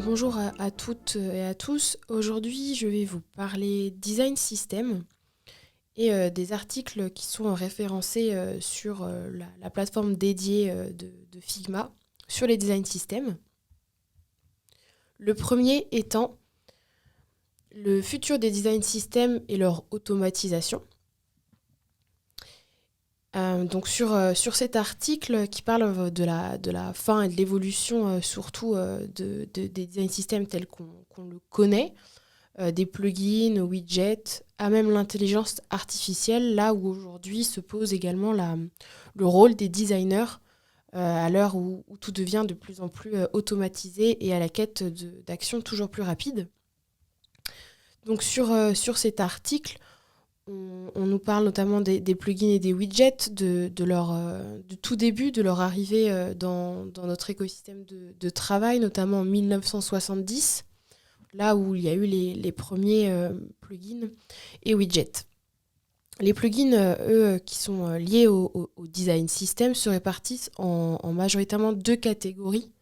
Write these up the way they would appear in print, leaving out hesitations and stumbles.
Donc bonjour à toutes et à tous. Aujourd'hui, je vais vous parler design system et des articles qui sont référencés sur la plateforme dédiée de Figma sur les design systems. Le premier étant le futur des design systems et leur automatisation. Donc sur cet article qui parle de la fin et de l'évolution surtout des design systems tels qu'on le connaît, des plugins, widgets, à même l'intelligence artificielle, là où aujourd'hui se pose également le rôle des designers à l'heure où tout devient de plus en plus automatisé et à la quête d'actions toujours plus rapides. Donc sur cet article, on nous parle notamment des plugins et des widgets, du tout début, de leur arrivée dans notre écosystème de travail, notamment en 1970, là où il y a eu les premiers plugins et widgets. Les plugins, eux, qui sont liés au design system, se répartissent en majoritairement deux catégories.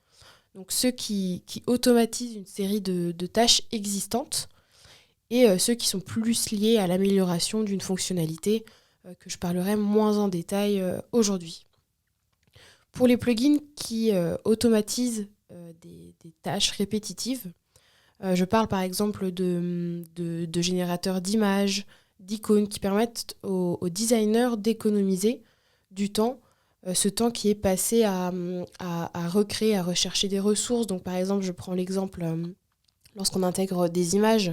Donc ceux qui automatisent une série de tâches existantes, et ceux qui sont plus liés à l'amélioration d'une fonctionnalité que je parlerai moins en détail aujourd'hui. Pour les plugins qui automatisent des tâches répétitives, je parle par exemple de générateurs d'images, d'icônes qui permettent aux designers d'économiser du temps, ce temps qui est passé à recréer, à rechercher des ressources. Donc par exemple, je prends l'exemple lorsqu'on intègre des images,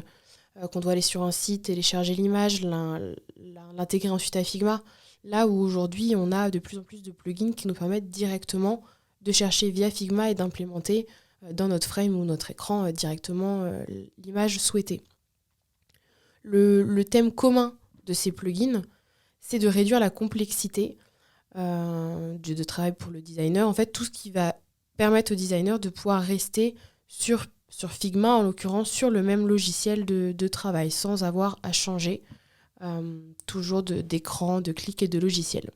qu'on doit aller sur un site, télécharger l'image, l'intégrer ensuite à Figma, là où aujourd'hui on a de plus en plus de plugins qui nous permettent directement de chercher via Figma et d'implémenter dans notre frame ou notre écran directement l'image souhaitée. Le thème commun de ces plugins, c'est de réduire la complexité de travail pour le designer. En fait, tout ce qui va permettre au designer de pouvoir rester sur Figma, en l'occurrence sur le même logiciel de travail, sans avoir à changer toujours d'écran, de clic et de logiciel.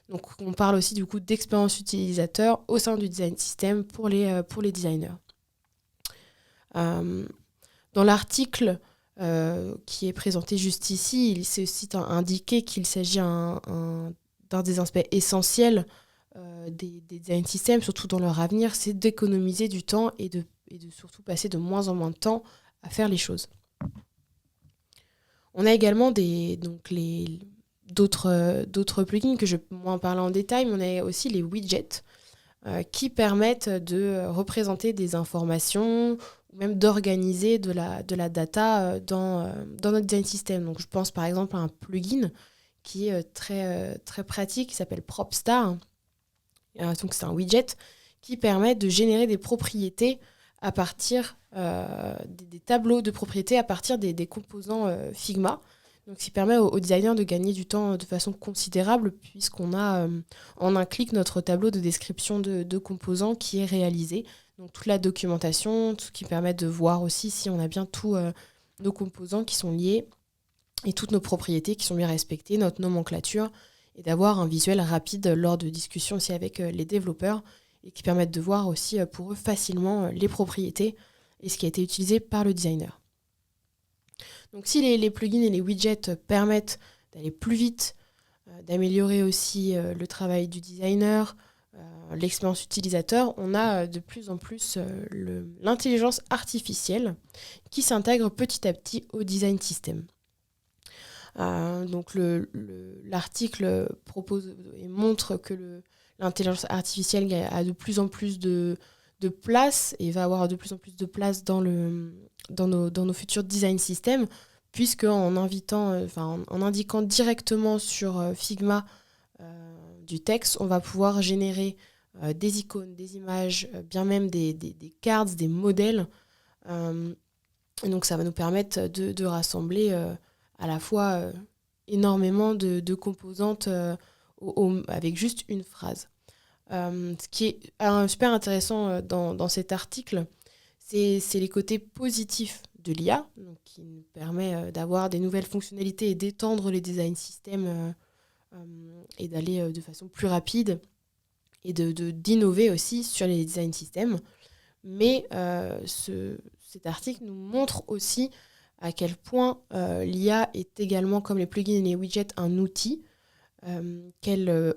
Donc on parle aussi du coup d'expérience utilisateur au sein du design system pour les designers. Dans l'article qui est présenté juste ici, il s'est aussi indiqué qu'il s'agit d'un des aspects essentiels des design systems, surtout dans leur avenir, c'est d'économiser du temps et de surtout passer de moins en moins de temps à faire les choses. On a également d'autres plugins que je vais moins parler en détail, mais on a aussi les widgets qui permettent de représenter des informations ou même d'organiser de la data dans notre design system. Donc je pense par exemple à un plugin qui est très pratique, qui s'appelle PropStar. Donc c'est un widget qui permet de générer des propriétés à partir des tableaux de propriétés à partir des composants Figma. Donc, ce qui permet aux designers de gagner du temps de façon considérable puisqu'on a en un clic notre tableau de description de composants qui est réalisé. Donc, toute la documentation, tout ce qui permet de voir aussi si on a bien tous nos composants qui sont liés et toutes nos propriétés qui sont bien respectées, notre nomenclature, et d'avoir un visuel rapide lors de discussions aussi avec les développeurs et qui permettent de voir aussi pour eux facilement les propriétés et ce qui a été utilisé par le designer. Donc si les plugins et les widgets permettent d'aller plus vite, d'améliorer aussi le travail du designer, l'expérience utilisateur, on a de plus en plus l'intelligence artificielle qui s'intègre petit à petit au design system. Donc l'article propose et montre que l'intelligence artificielle a de plus en plus de place et va avoir de plus en plus de place dans nos futurs design systems, puisque en indiquant directement sur Figma du texte, on va pouvoir générer des icônes, des images, bien même des cards, des modèles. Et donc ça va nous permettre de rassembler à la fois énormément de composantes avec juste une phrase. Ce qui est super intéressant dans cet article, c'est les côtés positifs de l'IA, donc qui nous permet d'avoir des nouvelles fonctionnalités et d'étendre les design systems et d'aller de façon plus rapide et d'innover aussi sur les design systems. Mais cet article nous montre aussi à quel point l'IA est également, comme les plugins et les widgets, un outil qu'elle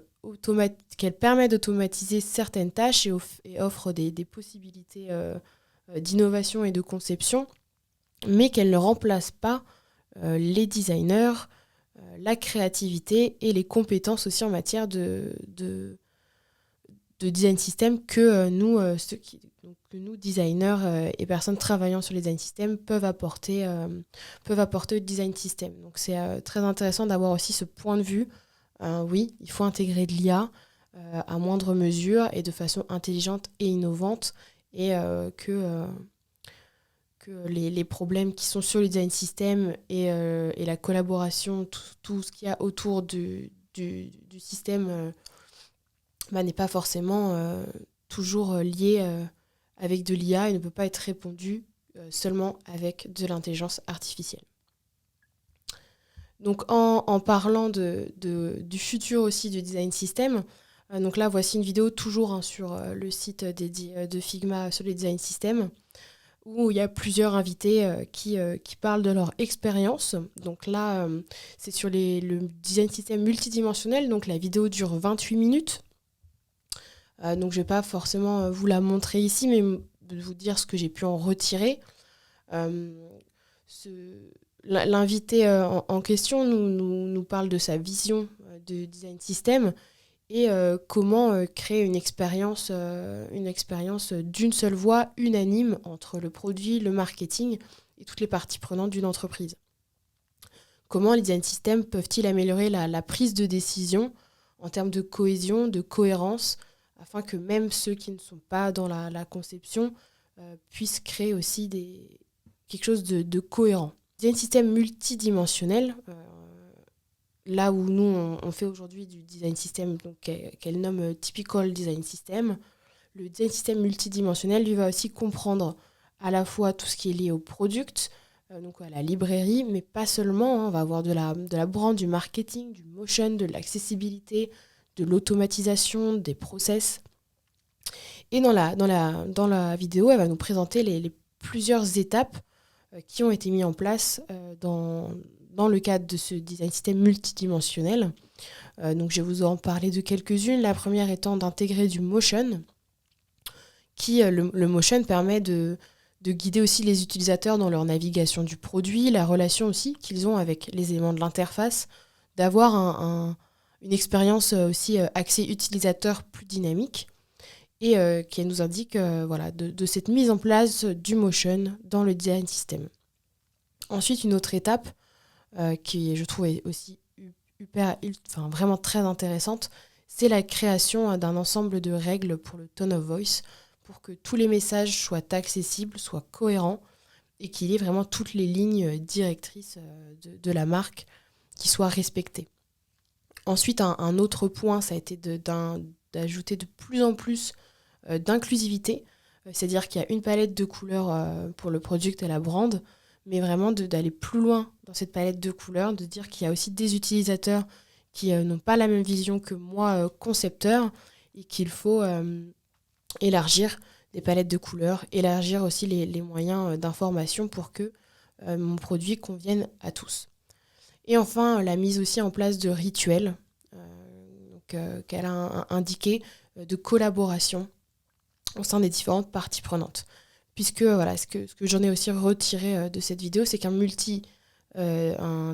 permet d'automatiser certaines tâches et offre des possibilités d'innovation et de conception, mais qu'elle ne remplace pas les designers, la créativité et les compétences aussi en matière de design system que nous, designers et personnes travaillant sur les design systems, peuvent apporter au design system. Donc c'est très intéressant d'avoir aussi ce point de vue. Oui, il faut intégrer de l'IA à moindre mesure et de façon intelligente et innovante, et que les problèmes qui sont sur le design system et la collaboration, tout ce qu'il y a autour du système n'est pas forcément toujours lié avec de l'IA et ne peut pas être répondu seulement avec de l'intelligence artificielle. Donc en parlant du futur aussi du design system, donc là voici une vidéo toujours sur le site dédié de Figma sur les design systems, où il y a plusieurs invités qui parlent de leur expérience. Donc là, c'est sur le design system multidimensionnel, donc la vidéo dure 28 minutes. Donc je ne vais pas forcément vous la montrer ici, mais vous dire ce que j'ai pu en retirer. L'invité en question nous parle de sa vision de design system et comment créer une expérience d'une seule voix, unanime, entre le produit, le marketing et toutes les parties prenantes d'une entreprise. Comment les design systems peuvent-ils améliorer la prise de décision en termes de cohésion, de cohérence, afin que même ceux qui ne sont pas dans la conception puissent créer aussi quelque chose de cohérent. Design system multidimensionnel, là où nous on fait aujourd'hui du design system qu'elle nomme typical design system, le design system multidimensionnel lui va aussi comprendre à la fois tout ce qui est lié au product, donc à la librairie, mais pas seulement. On va avoir de la brand, du marketing, du motion, de l'accessibilité, de l'automatisation, des process. Et dans la vidéo, elle va nous présenter les plusieurs étapes qui ont été mises en place dans le cadre de ce design system multidimensionnel. Donc je vais vous en parler de quelques-unes. La première étant d'intégrer du motion, le motion permet de guider aussi les utilisateurs dans leur navigation du produit, la relation aussi qu'ils ont avec les éléments de l'interface, d'avoir une expérience aussi axée utilisateur plus dynamique, et qui nous indique de cette mise en place du motion dans le design system. Ensuite, une autre étape qui, je trouve, est aussi vraiment très intéressante, c'est la création d'un ensemble de règles pour le tone of voice, pour que tous les messages soient accessibles, soient cohérents, et qu'il y ait vraiment toutes les lignes directrices de la marque qui soient respectées. Ensuite, un autre point, ça a été d'ajouter de plus en plus d'inclusivité, c'est-à-dire qu'il y a une palette de couleurs pour le product et la brand, mais vraiment d'aller plus loin dans cette palette de couleurs, de dire qu'il y a aussi des utilisateurs qui n'ont pas la même vision que moi, concepteur, et qu'il faut élargir des palettes de couleurs, élargir aussi les moyens d'information pour que mon produit convienne à tous. Et enfin, la mise aussi en place de rituels qu'elle a indiqué, de collaboration au sein des différentes parties prenantes. Puisque ce que j'en ai aussi retiré de cette vidéo, c'est qu'un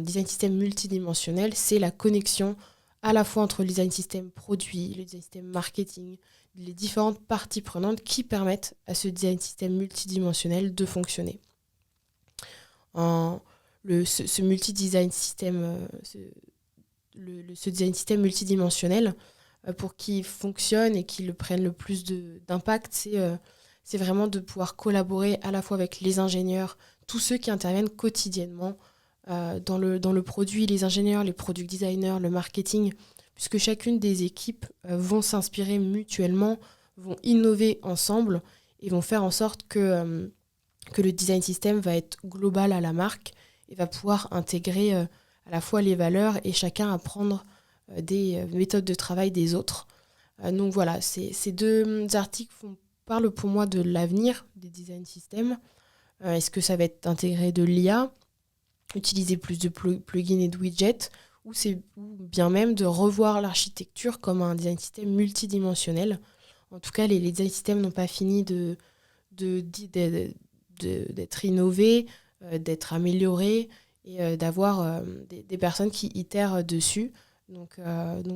design system multidimensionnel, c'est la connexion à la fois entre le design system produit, le design system marketing, les différentes parties prenantes qui permettent à ce design system multidimensionnel de fonctionner. Ce multi-design system, ce design system multidimensionnel, pour qu'il fonctionne et qu'il prenne le plus d'impact, c'est vraiment de pouvoir collaborer à la fois avec les ingénieurs, tous ceux qui interviennent quotidiennement dans le produit, les ingénieurs, les product designers, le marketing, puisque chacune des équipes vont s'inspirer mutuellement, vont innover ensemble et vont faire en sorte que le design system va être global à la marque et va pouvoir intégrer à la fois les valeurs et chacun apprendre des méthodes de travail des autres. Donc voilà, ces deux articles font parle pour moi de l'avenir des design systems. Est-ce que ça va être intégré de l'IA, utiliser plus de plugins et de widgets, ou bien même de revoir l'architecture comme un design system multidimensionnel. En tout cas, les design systems n'ont pas fini d'être innovés, d'être améliorés et d'avoir des personnes qui itèrent dessus. Donc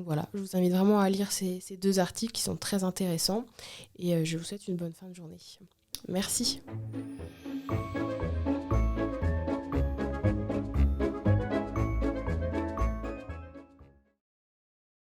voilà, je vous invite vraiment à lire ces 2 articles qui sont très intéressants et je vous souhaite une bonne fin de journée. Merci.